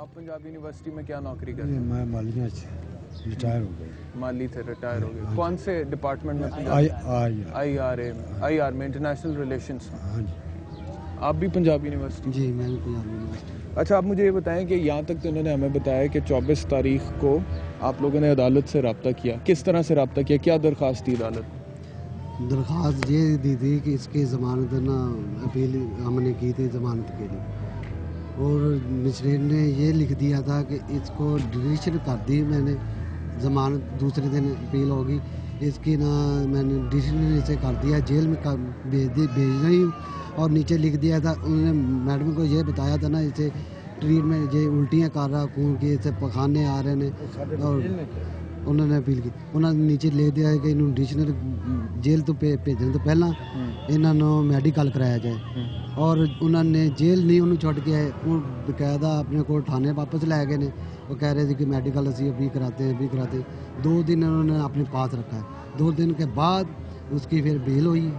आप पंजाब यूनिवर्सिटी में क्या नौकरी करते हैं? मैं मालिया से रिटायर हो गया। माली थे, रिटायर हो गए। कौन से डिपार्टमेंट में? IR में, इंटरनेशनल रिलेशंस। हाँ जी। आप भी पंजाब यूनिवर्सिटी? जी मैं भी पंजाब यूनिवर्सिटी। अच्छा, आप मुझे ये बताएं कि यहाँ तक तो उन्होंने हमें बताया कि 24 तारीख को आप लोगों ने अदालत से रब्ता किया। किस तरह से रब्ता किया, क्या दरख्वास्त थी अदालत? दरख्वास्त ये दी थी कि इसकी ज़मानत ना अपील हमने की थी ज़मानत के लिए, और मजिस्ट्रेट ने ये लिख दिया था कि इसको डिलीशन कर दी मैंने, ज़मानत दूसरे दिन अपील होगी इसकी ना, मैंने डिलीशन इसे कर दिया, जेल में भेज रही हूँ। और नीचे लिख दिया था उन्होंने, मैडम को ये बताया था ना इसे ट्रीटमेंट, ये उल्टियाँ कर रहा खून की, इसे पखाने आ रहे हैं, और उन्होंने अपील की। उन्होंने नीचे ले दिया है कि इन्होंने डिक्शनरी जेल तो भेजने तो पहला इन्होंने मेडिकल कराया जाए, और उन्होंने जेल नहीं उन्होंने छुट के बकायदा अपने को थाने वापस लै गए ने। वो कह रहे थे कि मेडिकल अभी अभी कराते हैं, अभी कराते हैं। 2 दिन उन्होंने अपने पास रखा है। 2 दिन के बाद उसकी फिर बेल हुई।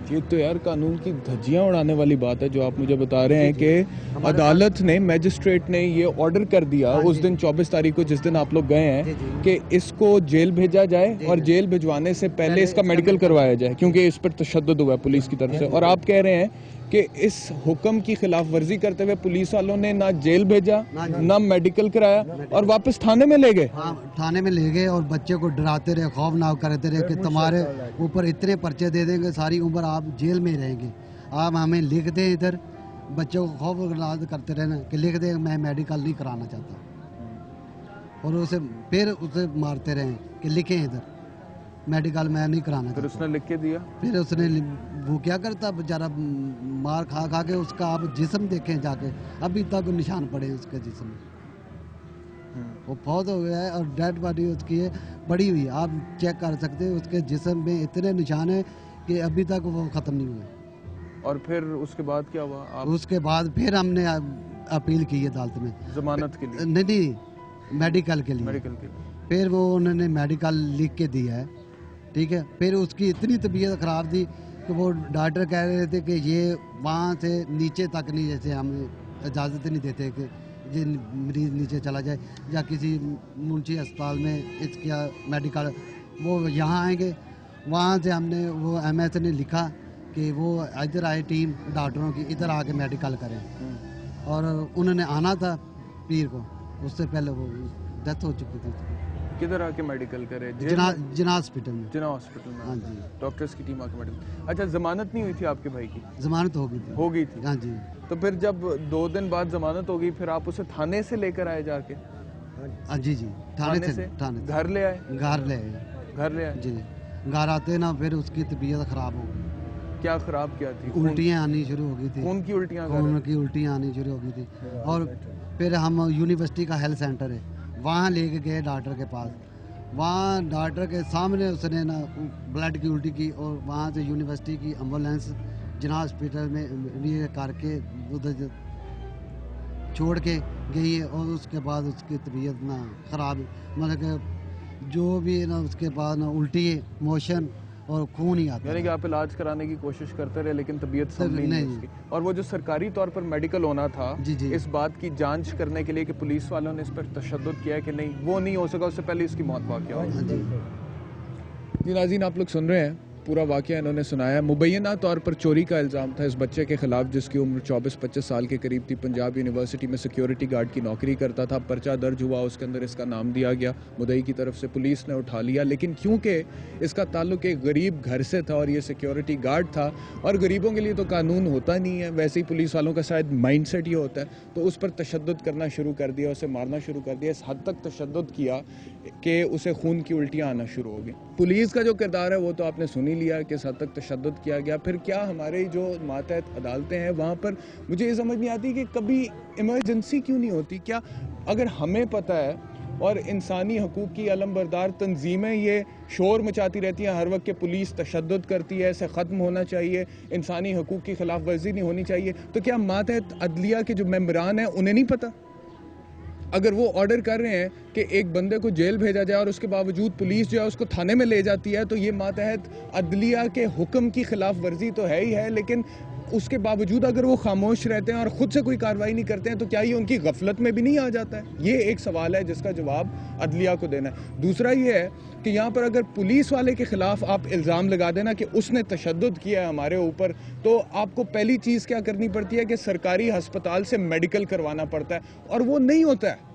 ये तो यार कानून की धज्जियां उड़ाने वाली बात है जो आप मुझे बता रहे हैं कि अदालत ने, मैजिस्ट्रेट ने ये ऑर्डर कर दिया उस दिन 24 तारीख को, जिस दिन आप लोग गए हैं, कि इसको जेल भेजा जाए और जेल भिजवाने से पहले इसका मेडिकल करवाया जाए, क्योंकि इस पर तशद्दुद हुआ है पुलिस की तरफ से। और आप कह रहे हैं कि इस हुक्म की खिलाफ वर्जी करते हुए पुलिस वालों ने ना जेल भेजा, ना मेडिकल कराया, और वापस थाने में ले गए। हाँ, थाने में ले गए और बच्चे को डराते रहे, खौफनाक करते रहे कि तुम्हारे ऊपर इतने पर्चे दे देंगे, सारी उम्र आप जेल में रहेंगे। आप हमें लिख दें इधर, बच्चों को खौफ करते रहना कि लिख दें मैं मेडिकल नहीं कराना चाहता, और उसे मारते रहे कि लिखें इधर मेडिकल मैं नहीं कराना चाहता। फिर उसने लिख के दिया। फिर उसने, वो क्या करता बेचारा, मार खा खा के उसका आप जिस्म देखें जाके, अभी तक निशान पड़े हैं उसके जिस्म में। वो फौत हो गया है और डेड बॉडी उसकी है पड़ी हुई है, आप चेक कर सकते हैं। उसके जिस्म में इतने निशान हैं कि अभी तक वो ख़त्म नहीं हुए। और फिर उसके बाद क्या हुआ? उसके बाद फिर हमने अपील की अदालत में जमानत के लिए? नहीं, मेडिकल के लिए। फिर वो उन्होंने मेडिकल लिख के दिया है, ठीक है। फिर उसकी इतनी तबीयत ख़राब थी कि वो डॉक्टर कह रहे थे कि ये वहाँ से नीचे तक नहीं, जैसे हम इजाज़त नहीं देते कि ये मरीज़ नीचे चला जाए या किसी मुंशी अस्पताल में इसका मेडिकल, वो यहाँ आएंगे। वहाँ से हमने वो MS ने लिखा कि वो इधर आए, टीम डॉक्टरों की इधर आके मेडिकल करें, और उन्होंने आना था पीर को, उससे पहले वो डेथ हो चुकी थी। किधर आके मेडिकल करे? जिना हॉस्पिटल में। जिना हॉस्पिटल में? हाँ जी, डॉक्टर्स की टीम आके मेडिकल। अच्छा, जमानत नहीं हुई थी आपके भाई की? जमानत हो गई थी। हाँ जी। तो फिर जब 2 दिन बाद जमानत हो गई, फिर आप उसे थाने से लेकर आए जाके? हाँ जी, थाने से घर ले आए? घर ले आए जी। घर आते ना फिर उसकी तबीयत खराब हो गई। क्या खराब क्या थी? उल्टियाँ आनी शुरू हो गई थी। खून की उल्टियाँ आनी शुरू हो गई थी। और फिर हम यूनिवर्सिटी का हेल्थ सेंटर है, वहाँ लेके गए डॉक्टर के पास। वहाँ डॉक्टर के सामने उसने ना ब्लड की उल्टी की, और वहाँ से यूनिवर्सिटी की एम्बुलेंस जिना हॉस्पिटल में लिए करके उधर छोड़ के गई है। और उसके बाद उसकी तबीयत ना ख़राब, मतलब कि जो भी ना उसके बाद ना उल्टी, मोशन और खून ही आता है। यानी कि आप इलाज कराने की कोशिश करते रहे लेकिन तबीयत संभली नहीं उसकी। और वो जो सरकारी तौर पर मेडिकल होना था, इस बात की जांच करने के लिए कि पुलिस वालों ने इस पर तशद्दुद किया है कि नहीं, वो नहीं हो सका, उससे पहले इसकी मौत वाक़या हुई। जी नाज़रीन, आप लोग सुन रहे हैं, पूरा वाक़या इन्होंने सुनाया। मुबैना तौर पर चोरी का इल्ज़ाम था इस बच्चे के खिलाफ, जिसकी उम्र 24-25 साल के करीब थी। पंजाब यूनिवर्सिटी में सिक्योरिटी गार्ड की नौकरी करता था। पर्चा दर्ज हुआ, उसके अंदर इसका नाम दिया गया, मुद्दई की तरफ से पुलिस ने उठा लिया। लेकिन क्योंकि इसका ताल्लुक एक गरीब घर से था और ये सिक्योरिटी गार्ड था, और गरीबों के लिए तो कानून होता नहीं है, वैसे ही पुलिस वालों का शायद माइंड सेट ये होता है, तो उस पर तशद्दुद करना शुरू कर दिया, उसे मारना शुरू कर दिया। इस हद तक तशद्दुद किया कि उसे खून की उल्टियाँ आना शुरू हो गई। पुलिस का जो किरदार है वो तो आपने सुन ही लिया कि इस हद तक तशद्दुद किया गया। फिर क्या हमारे जो मातहत अदालतें हैं वहाँ पर मुझे ये समझ नहीं आती कि कभी इमरजेंसी क्यों नहीं होती? क्या अगर हमें पता है और इंसानी हकूक़ की अलमबरदार तंजीमें ये शोर मचाती रहती हैं हर वक्त कि पुलिस तशद्दुद करती है, इसे ख़त्म होना चाहिए, इंसानी हकूक़ की खिलाफ वर्जी नहीं होनी चाहिए, तो क्या मातहत अदलिया के जो मेंबरान हैं उन्हें नहीं पता? अगर वो ऑर्डर कर रहे हैं कि एक बंदे को जेल भेजा जाए और उसके बावजूद पुलिस जो है उसको थाने में ले जाती है, तो ये मातहत अदलिया के हुक्म की खिलाफ वर्जी तो है ही है, लेकिन उसके बावजूद अगर वो खामोश रहते हैं और खुद से कोई कार्रवाई नहीं करते हैं तो क्या ये उनकी गफलत में भी नहीं आ जाता है? ये एक सवाल है जिसका जवाब अदलिया को देना है। दूसरा ये है कि यहाँ पर अगर पुलिस वाले के खिलाफ आप इल्ज़ाम लगा देना कि उसने तशद्दुद किया है हमारे ऊपर, तो आपको पहली चीज़ क्या करनी पड़ती है कि सरकारी अस्पताल से मेडिकल करवाना पड़ता है, और वो नहीं होता है।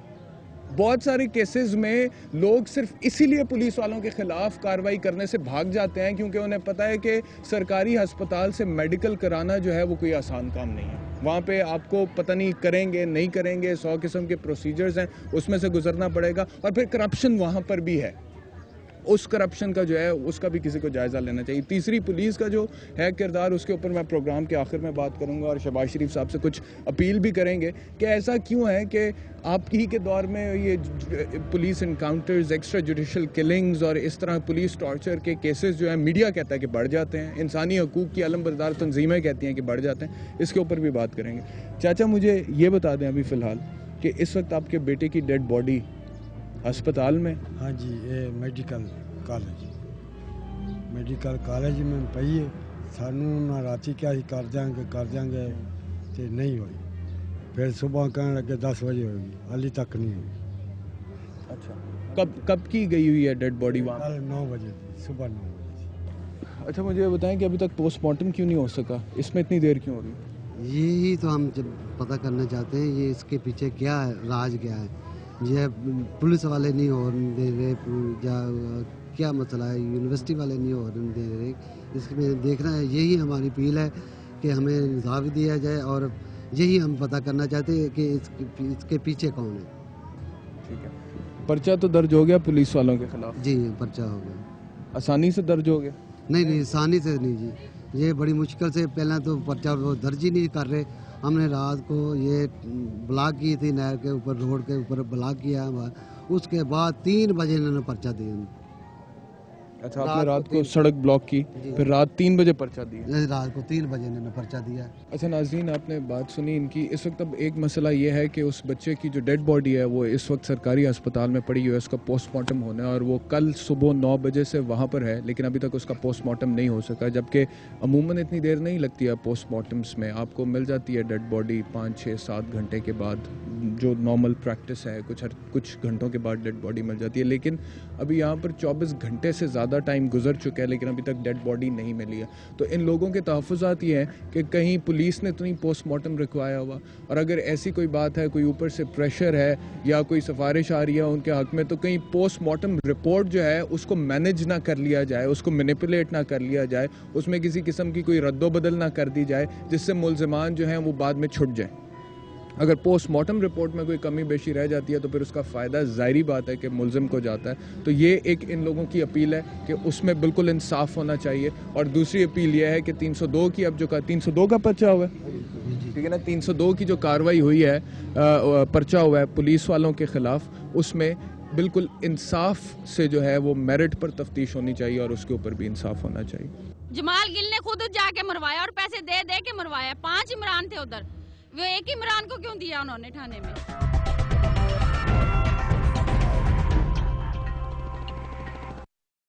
बहुत सारे केसेस में लोग सिर्फ इसीलिए पुलिस वालों के खिलाफ कार्रवाई करने से भाग जाते हैं क्योंकि उन्हें पता है कि सरकारी अस्पताल से मेडिकल कराना जो है वो कोई आसान काम नहीं है। वहाँ पे आपको पता नहीं करेंगे नहीं करेंगे, 100 किस्म के प्रोसीजर्स हैं, उसमें से गुजरना पड़ेगा, और फिर करप्शन वहाँ पर भी है। उस करप्शन का जो है उसका भी किसी को जायज़ा लेना चाहिए। तीसरी, पुलिस का जो है किरदार, उसके ऊपर मैं प्रोग्राम के आखिर में बात करूंगा और शहबाज शरीफ साहब से कुछ अपील भी करेंगे कि ऐसा क्यों है कि आपकी के दौर में ये police encounters, extra judicial killings और इस तरह पुलिस टॉर्चर के केसेस जो है मीडिया कहता है कि बढ़ जाते हैं, इंसानी हकूक़ की अलमबरदार तंजीमें कहती हैं कि बढ़ जाते हैं। इसके ऊपर भी बात करेंगे। चाचा, मुझे ये बता दें अभी फ़िलहाल कि इस वक्त आपके बेटे की डेड बॉडी अस्पताल में? हाँ जी, ये मेडिकल कॉलेज में पई है। सानू ना राती क्या ही कर जाएंगे तो नहीं हुई, फिर सुबह कहने लगे 10 बजे होगी, हाली तक नहीं हुई। अच्छा, कब की गई हुई है डेड बॉडी वहाँ? कल 9 बजे सुबह 9 बजे। अच्छा, मुझे बताएं कि अभी तक पोस्टमार्टम क्यों नहीं हो सका? इसमें इतनी देर क्यों हो रही? यही तो हम जब पता करना चाहते हैं, ये इसके पीछे क्या है, राज क्या है। ये पुलिस वाले नहीं हो दे रहे या क्या मसला है, यूनिवर्सिटी वाले नहीं हो दे रहे, इसमें देखना है। यही हमारी अपील है कि हमें इंसाफ दिया जाए, और यही हम पता करना चाहते हैं कि इसके पीछे कौन है। ठीक है, पर्चा तो दर्ज हो गया पुलिस वालों के खिलाफ? जी, पर्चा हो गया। आसानी से दर्ज हो गया? नहीं, आसानी से नहीं जी, ये बड़ी मुश्किल से। पहले तो पर्चा वो दर्ज ही नहीं कर रहे। हमने रात को ये ब्लॉक की थी, नहर के ऊपर, रोड के ऊपर ब्लॉक किया। उसके बाद 3 बजे इन्होंने पर्चा दिया। अच्छा, आपने रात को सड़क ब्लॉक की, फिर रात 3 बजे पर्चा दिया? रात को 3 बजे इन्होंने पर्चा दिया। अच्छा नाज़रीन, आपने बात सुनी इनकी। इस वक्त अब एक मसला ये है कि उस बच्चे की जो डेड बॉडी है वो इस वक्त सरकारी अस्पताल में पड़ी हुई है, उसका पोस्टमार्टम होना है, और वो कल सुबह 9 बजे से वहाँ पर है, लेकिन अभी तक उसका पोस्टमार्टम नहीं हो सका। जबकि अमूमन इतनी देर नहीं लगती है पोस्टमार्टम्स में, आपको मिल जाती है डेड बॉडी 5, 6, 7 घंटे के बाद, जो नॉर्मल प्रैक्टिस है। कुछ घंटों के बाद डेड बॉडी मिल जाती है, लेकिन अभी यहाँ पर 24 घंटे से ज़्यादा टाइम गुजर चुका है, लेकिन अभी तक डेड बॉडी नहीं मिली है। तो इन लोगों के तहफ़्फ़ुज़ात ये हैं कि कहीं पुलिस ने तो नहीं पोस्टमार्टम रखवाया हुआ, और अगर ऐसी कोई बात है, कोई ऊपर से प्रेशर है या कोई सिफारिश आ रही है उनके हक़ में, तो कहीं पोस्टमार्टम रिपोर्ट जो है उसको मैनेज ना कर लिया जाए, उसको मैनिपुलेट ना कर लिया जाए, उसमें किसी किस्म की कोई रद्दोबदल ना कर दी जाए जिससे मुल्ज़िमान जो हैं वो बाद में छुट जाए। अगर पोस्टमार्टम रिपोर्ट में कोई कमी बेशी रह जाती है तो फिर उसका फ़ायदा ज़ाहिरी बात है कि मुल्ज़िम को जाता है। तो ये एक इन लोगों की अपील है कि उसमें बिल्कुल इंसाफ होना चाहिए। और दूसरी अपील यह है कि 302 की, अब जो 302 का पर्चा हुआ है, ठीक है ना, 302 की जो कार्रवाई हुई है, पर्चा हुआ है पुलिस वालों के ख़िलाफ़, उसमें बिल्कुल इंसाफ से जो है वो मेरिट पर तफ्तीश होनी चाहिए और उसके ऊपर भी इंसाफ होना चाहिए। जमाल गिल ने खुद जाके मरवाया और पैसे दे दे के मरवाया। 5 इमरान थे उधर, वो एक इमरान को क्यों दिया उन्होंने थाने में?